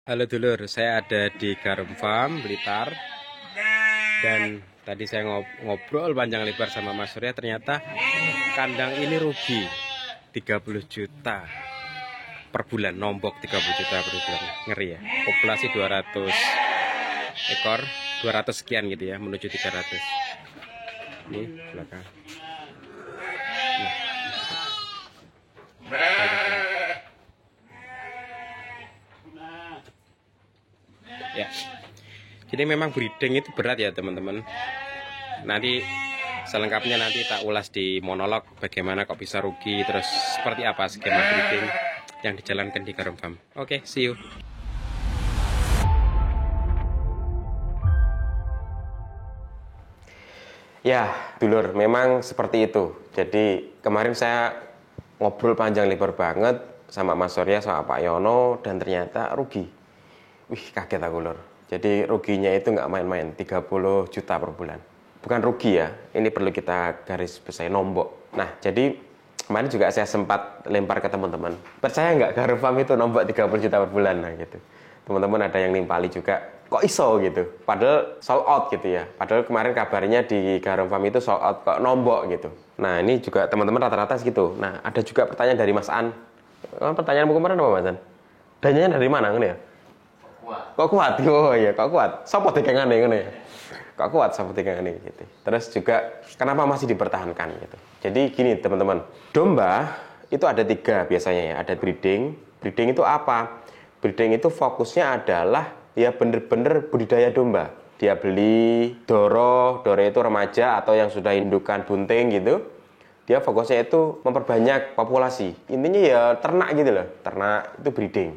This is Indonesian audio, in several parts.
Halo dulur, saya ada di Garum Farm, Blitar. Dan tadi saya ngobrol panjang lebar sama Mas Surya, ternyata kandang ini rugi 30 juta per bulan, nombok 30 juta per bulan. Ngeri ya, populasi 200 ekor, 200 sekian gitu ya, menuju 300. Ini belakang. Ya, jadi memang breeding itu berat ya teman-teman. Nanti selengkapnya nanti tak ulas di monolog bagaimana kok bisa rugi, terus seperti apa skema breeding yang dijalankan di Garum Farm. Oke, see you. Ya, dulur, memang seperti itu. Jadi kemarin saya ngobrol panjang lebar banget sama Mas Surya, sama Pak Yono, dan ternyata rugi. Wih, kaget aku lur. Jadi ruginya itu nggak main-main, 30 juta per bulan. Bukan rugi ya, ini perlu kita garis bawahi nombok. Nah, jadi kemarin juga saya sempat lempar ke teman-teman. Percaya nggak Garum Farm itu nombok 30 juta per bulan? Nah gitu. Teman-teman ada yang nimpali juga, kok iso gitu. Padahal sold out gitu ya. Padahal kemarin kabarnya di Garum Farm itu sold out, kok nombok gitu. Nah ini juga teman-teman rata-rata segitu. Nah ada juga pertanyaan dari Mas An. Pertanyaanmu kemarin apa Mas An? Dananya dari mana ini ya? Kok kuat? Oh iya, kok kuat? Sopo dikengane ngene ya. Kok kuat sopo dikengane gitu. Terus juga kenapa masih dipertahankan gitu. Jadi gini teman-teman, domba itu ada 3 biasanya ya. Ada breeding. Breeding itu apa? Breeding itu fokusnya adalah ya bener-bener budidaya domba. Dia beli doro itu remaja atau yang sudah indukan bunting gitu. Dia fokusnya itu memperbanyak populasi. Intinya ya ternak gitu loh. Ternak itu breeding.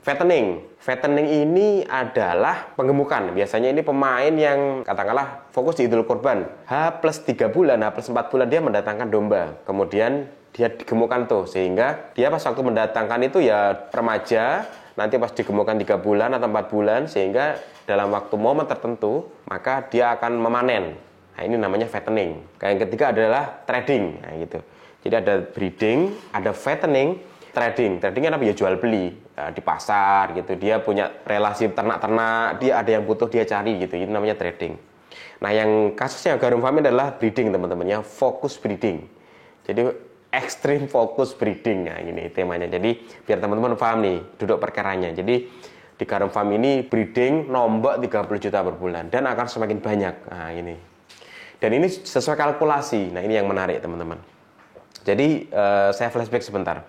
Fattening ini adalah penggemukan. Biasanya ini pemain yang katakanlah fokus di Idul Kurban. H+3 bulan, H+4 bulan dia mendatangkan domba. Kemudian dia digemukkan tuh. Sehingga dia pas waktu mendatangkan itu ya remaja. Nanti pas digemukkan 3 bulan atau 4 bulan. Sehingga dalam waktu momen tertentu, maka dia akan memanen. Nah ini namanya fattening. Yang ketiga adalah trading. Nah gitu. Jadi ada breeding, ada fattening, trading apa ya, jual beli di pasar gitu. Dia punya relasi ternak-ternak, dia ada yang butuh dia cari gitu. Itu namanya trading. Nah yang kasusnya Garum Farm adalah breeding teman-teman ya, fokus breeding. Jadi extreme fokus breeding. Nah ini temanya. Jadi biar teman-teman paham nih duduk perkaranya. Jadi di Garum Farm ini breeding nombok 30 juta per bulan dan akan semakin banyak. Nah ini. Dan ini sesuai kalkulasi. Nah ini yang menarik teman-teman. Jadi saya flashback sebentar.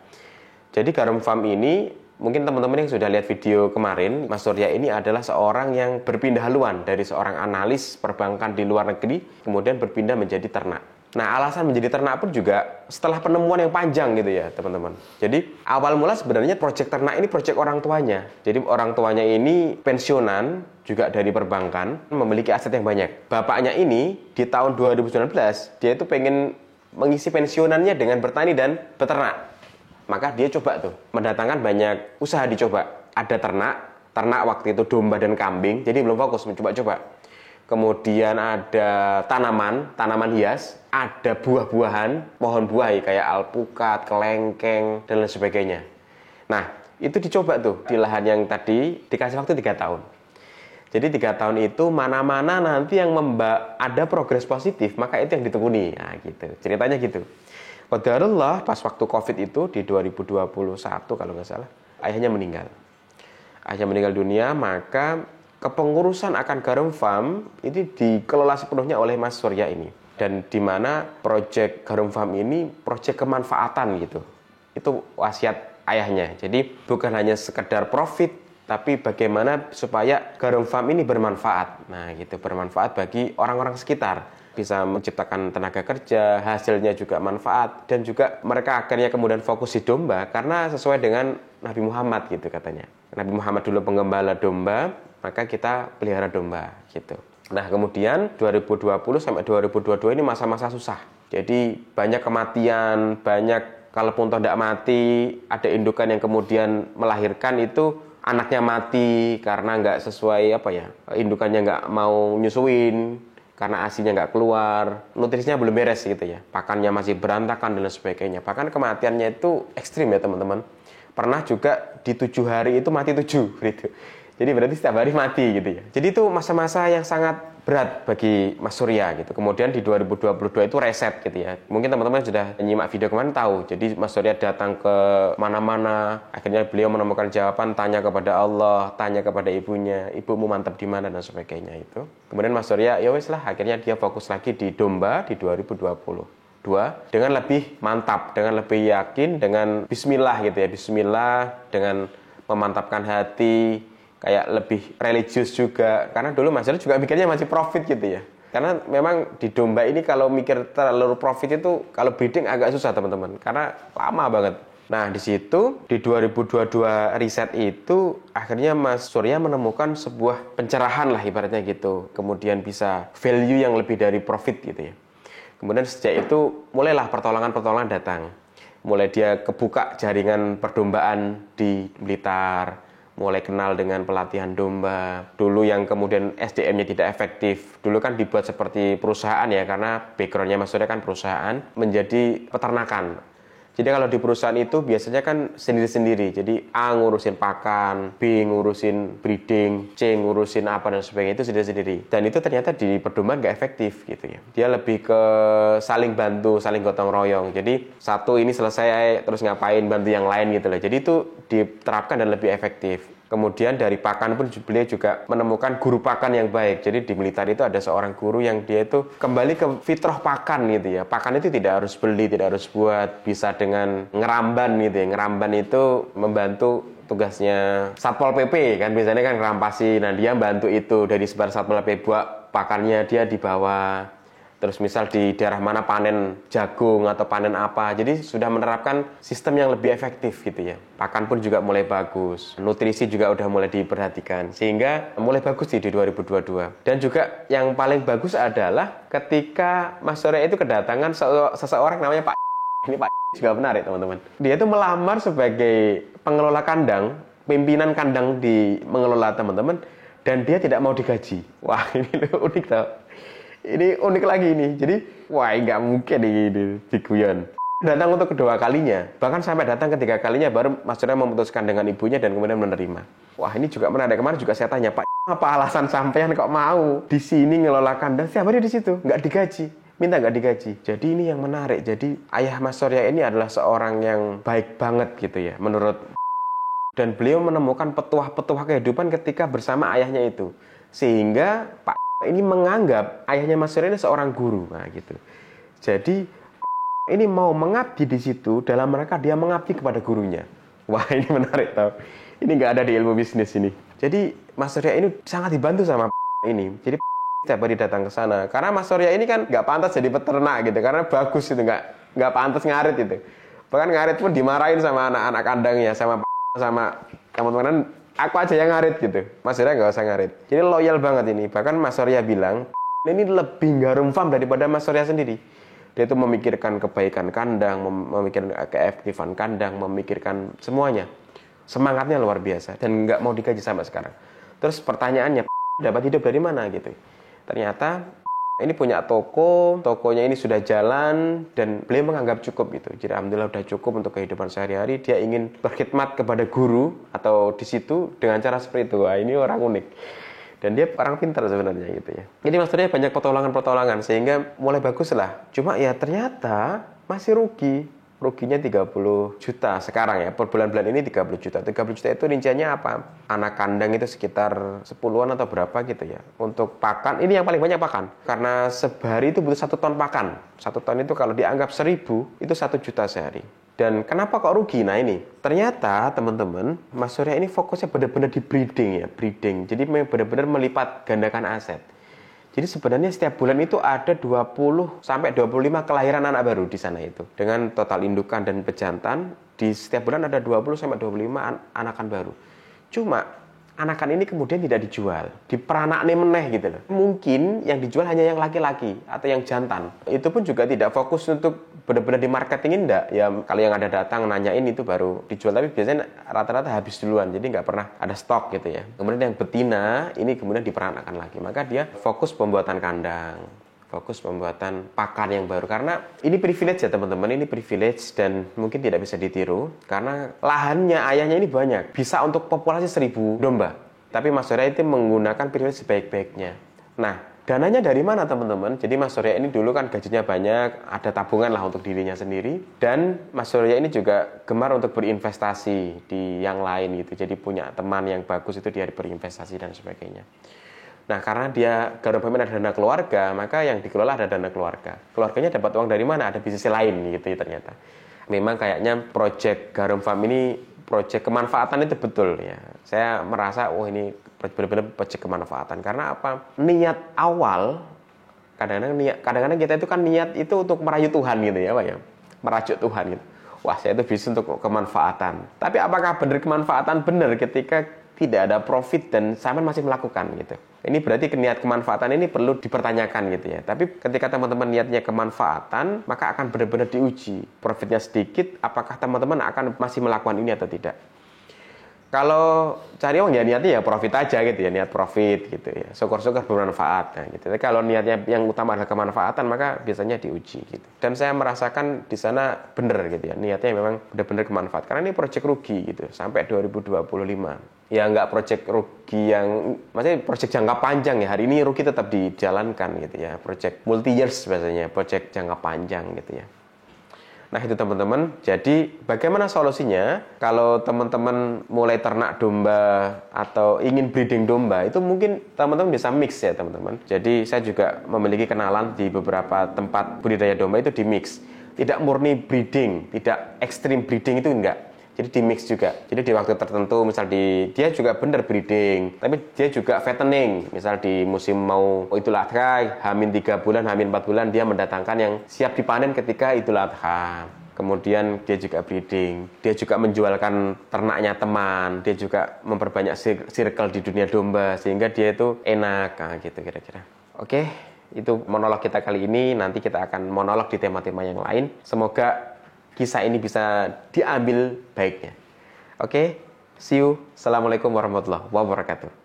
Jadi Garum Farm ini, mungkin teman-teman yang sudah lihat video kemarin, Mas Surya ini adalah seorang yang berpindah haluan dari seorang analis perbankan di luar negeri, kemudian berpindah menjadi ternak. Nah, alasan menjadi ternak pun juga setelah penemuan yang panjang gitu ya, teman-teman. Jadi, awal mula sebenarnya proyek ternak ini proyek orang tuanya. Jadi, orang tuanya ini pensiunan, juga dari perbankan, memiliki aset yang banyak. Bapaknya ini, di tahun 2019, dia itu pengen mengisi pensiunannya dengan bertani dan beternak. Maka dia coba tuh mendatangkan banyak usaha, dicoba. Ada ternak waktu itu domba dan kambing, jadi belum fokus, mencoba-coba. Kemudian ada tanaman hias, ada buah-buahan, pohon buah kayak alpukat, kelengkeng, dan lain sebagainya. Nah, itu dicoba tuh di lahan yang tadi dikasih waktu 3 tahun. Jadi 3 tahun itu mana-mana nanti yang ada progres positif, maka itu yang ditekuni. Nah gitu, ceritanya gitu. Qadarullah pas waktu Covid itu di 2021 kalau nggak salah, ayahnya meninggal. Ayahnya meninggal dunia, maka kepengurusan akan Garum Farm ini dikelola sepenuhnya oleh Mas Surya ini. Dan di mana proyek Garum Farm ini proyek kemanfaatan gitu. Itu wasiat ayahnya. Jadi bukan hanya sekedar profit, tapi bagaimana supaya Garum Farm ini bermanfaat. Nah gitu, bermanfaat bagi orang-orang sekitar. Bisa menciptakan tenaga kerja, hasilnya juga manfaat, dan juga mereka akhirnya kemudian fokus di domba karena sesuai dengan Nabi Muhammad gitu katanya. Nabi Muhammad dulu penggembala domba, maka kita pelihara domba gitu. Nah kemudian 2020 sampai 2022 ini masa-masa susah. Jadi banyak kematian, banyak kalaupun tidak mati, ada indukan yang kemudian melahirkan itu anaknya mati karena nggak sesuai indukannya nggak mau nyusuin. Karena asinya nggak keluar, nutrisinya belum beres gitu ya, pakannya masih berantakan dan lain sebagainya. Bahkan kematiannya itu ekstrim ya teman-teman. Pernah juga di 7 hari itu mati 7 gitu. Jadi berarti setiap hari mati gitu ya. Jadi itu masa-masa yang sangat berat bagi Mas Surya gitu. Kemudian di 2022 itu reset gitu ya. Mungkin teman-teman sudah nyimak video kemarin tahu. Jadi Mas Surya datang ke mana-mana, akhirnya beliau menemukan jawaban, tanya kepada Allah, tanya kepada ibunya, ibumu mantap di mana dan sebagainya itu. Kemudian Mas Surya ya wes lah, akhirnya dia fokus lagi di domba di 2022 dengan lebih mantap, dengan lebih yakin, dengan bismillah gitu ya. Bismillah, dengan memantapkan hati, kayak lebih religius juga. Karena dulu Mas Surya juga mikirnya masih profit gitu ya. Karena memang di domba ini kalau mikir terlalu profit itu kalau breeding agak susah teman-teman. Karena lama banget. Nah di situ di 2022 riset itu akhirnya Mas Surya menemukan sebuah pencerahan lah ibaratnya gitu. Kemudian bisa value yang lebih dari profit gitu ya. Kemudian sejak itu mulailah pertolongan-pertolongan datang. Mulai dia kebuka jaringan perdombaan di Blitar, mulai kenal dengan pelatihan domba. Dulu yang kemudian SDM-nya tidak efektif. Dulu kan dibuat seperti perusahaan ya, karena background-nya Mas Surya kan perusahaan, menjadi peternakan. Jadi kalau di perusahaan itu biasanya kan sendiri-sendiri. Jadi A ngurusin pakan, B ngurusin breeding, C ngurusin apa dan sebagainya, itu sendiri-sendiri. Dan itu ternyata di perdombaan nggak efektif gitu ya. Dia lebih ke saling bantu, saling gotong royong. Jadi satu ini selesai terus ngapain bantu yang lain gitu loh. Jadi itu diterapkan dan lebih efektif. Kemudian dari pakan pun beliau juga menemukan guru pakan yang baik. Jadi di Blitar itu ada seorang guru yang dia itu kembali ke fitrah pakan gitu ya. Pakan itu tidak harus beli, tidak harus buat, bisa dengan ngeramban gitu ya. Ngeramban itu membantu tugasnya Satpol PP kan, biasanya kan ngerampasi. Nah dia bantu itu dari sebar Satpol PP buat pakannya dia dibawa. Terus misal di daerah mana panen jagung atau panen apa. Jadi sudah menerapkan sistem yang lebih efektif gitu ya. Pakan pun juga mulai bagus. Nutrisi juga udah mulai diperhatikan. Sehingga mulai bagus di 2022. Dan juga yang paling bagus adalah ketika Mas Surya itu kedatangan seseorang namanya Pak. Ini Pak juga menarik teman-teman. Dia itu melamar sebagai pengelola kandang, pimpinan kandang di mengelola teman-teman. Dan dia tidak mau digaji. Wah ini unik tau. Ini unik lagi ini. Jadi, wah nggak mungkin ini diguyon. Datang untuk kedua kalinya. Bahkan sampai datang ketiga kalinya baru Mas Surya memutuskan dengan ibunya dan kemudian menerima. Wah ini juga menarik. Kemarin juga saya tanya, Pak, apa alasan sampean kok mau di sini ngelola kandang? Setiap hari di situ, nggak digaji. Minta nggak digaji. Jadi ini yang menarik. Jadi ayah Mas Surya ini adalah seorang yang baik banget gitu ya, menurut. Dan beliau menemukan petuah-petuah kehidupan ketika bersama ayahnya itu. Sehingga Pak ini menganggap ayahnya Mas Surya ini seorang guru, nah gitu. Jadi ini mau mengabdi di situ dalam rangka dia mengabdi kepada gurunya. Wah ini menarik tau. Ini nggak ada di ilmu bisnis ini. Jadi Mas Surya ini sangat dibantu sama ini. Jadi setiap hari datang ke sana. Karena Mas Surya ini kan nggak pantas jadi peternak gitu. Karena bagus itu nggak pantas ngarit gitu. Bahkan ngarit pun dimarahin sama anak-anak kandangnya, sama teman-teman. Aku aja yang ngarit gitu. Mas Surya nggak usah ngarit. Jadi loyal banget ini. Bahkan Mas Surya bilang, ini lebih garum farm daripada Mas Surya sendiri. Dia itu memikirkan kebaikan kandang, memikirkan keefektifan kandang, memikirkan semuanya. Semangatnya luar biasa. Dan nggak mau digaji sampai sekarang. Terus pertanyaannya, dapat hidup dari mana gitu. Ternyata ini punya tokonya ini sudah jalan dan beliau menganggap cukup gitu. Jadi alhamdulillah sudah cukup untuk kehidupan sehari-hari. Dia ingin berkhidmat kepada guru atau di situ dengan cara seperti itu. Wah, ini orang unik. Dan dia orang pintar sebenarnya gitu ya. Jadi maksudnya banyak pertolongan sehingga mulai bagus lah. Cuma ya ternyata masih rugi. Ruginya 30 juta sekarang ya. Per bulan-bulan ini 30 juta. 30 juta itu rinciannya apa? Anak kandang itu sekitar 10-an atau berapa gitu ya. Untuk pakan, ini yang paling banyak pakan. Karena sehari itu butuh 1 ton pakan. 1 ton itu kalau dianggap 1.000, itu 1 juta sehari. Dan kenapa kok rugi? Nah ini, ternyata teman-teman, Mas Surya ini fokusnya benar-benar di breeding ya. Breeding, jadi benar-benar melipat gandakan aset. Jadi sebenarnya setiap bulan itu ada 20 sampai 25 kelahiran anak baru di sana itu. Dengan total indukan dan pejantan, di setiap bulan ada 20 sampai 25 anakan baru. Cuma anakan ini kemudian tidak dijual, diperanakne meneh gitu loh. Mungkin yang dijual hanya yang laki-laki atau yang jantan. Itu pun juga tidak fokus untuk benar-benar di marketingin enggak. Ya kalau yang ada datang nanyain itu baru dijual, tapi biasanya rata-rata habis duluan. Jadi nggak pernah ada stok gitu ya. Kemudian yang betina ini kemudian diperanakkan lagi. Maka dia fokus pembuatan kandang, fokus pembuatan pakan yang baru. Karena ini privilege ya teman-teman, ini privilege dan mungkin tidak bisa ditiru. Karena lahannya ayahnya ini banyak, bisa untuk populasi 1000 domba. Tapi Mas Surya itu menggunakan privilege sebaik-baiknya. Nah, dananya dari mana teman-teman? Jadi Mas Surya ini dulu kan gajinya banyak, ada tabungan lah untuk dirinya sendiri. Dan Mas Surya ini juga gemar untuk berinvestasi di yang lain gitu. Jadi punya teman yang bagus itu dia berinvestasi dan sebagainya. Nah karena dia Garum Farm ada dana keluarga, maka yang dikelola ada dana keluarga. Keluarganya dapat uang dari mana? Ada bisnis lain gitu ya ternyata. Memang kayaknya proyek Garum Farm ini proyek kemanfaatan itu betul ya. Saya merasa ini benar-benar proyek kemanfaatan. Karena apa? Niat awal kadang-kadang kita itu kan niat itu untuk merayu Tuhan gitu ya, Pak ya. Merajuk Tuhan gitu. Wah, saya itu bisnis untuk kemanfaatan. Tapi apakah benar kemanfaatan benar ketika tidak ada profit dan sampean masih melakukan gitu. Ini berarti niat kemanfaatan ini perlu dipertanyakan gitu ya. Tapi ketika teman-teman niatnya kemanfaatan, maka akan benar-benar diuji. Profitnya sedikit, apakah teman-teman akan masih melakukan ini atau tidak. Kalau cari uang ya niatnya ya profit aja gitu ya, niat profit gitu ya. Syukur-syukur bermanfaat nah, gitu. Tapi kalau niatnya yang utama adalah kemanfaatan maka biasanya diuji gitu. Dan saya merasakan di sana benar gitu ya, niatnya memang benar-benar kemanfaat. Karena ini proyek rugi gitu sampai 2025. Ya nggak proyek rugi yang maksudnya proyek jangka panjang ya. Hari ini rugi tetap dijalankan gitu ya. Proyek multi years biasanya, proyek jangka panjang gitu ya. Nah itu teman-teman, jadi bagaimana solusinya kalau teman-teman mulai ternak domba atau ingin breeding domba itu mungkin teman-teman bisa mix ya teman-teman. Jadi saya juga memiliki kenalan di beberapa tempat budidaya domba itu di mix. Tidak murni breeding, tidak ekstrim breeding itu enggak. Jadi di mix juga. Jadi di waktu tertentu misal dia juga benar breeding, tapi dia juga fattening. Misal di musim mau Idul Adha, H-3 bulan, H-4 bulan dia mendatangkan yang siap dipanen ketika Idul Adha. Kemudian dia juga breeding. Dia juga menjualkan ternaknya teman, dia juga memperbanyak circle di dunia domba sehingga dia itu enak gitu kira-kira. Oke, itu monolog kita kali ini. Nanti kita akan monolog di tema-tema yang lain. Semoga kisah ini bisa diambil baiknya. Oke, see you. Assalamualaikum warahmatullahi wabarakatuh.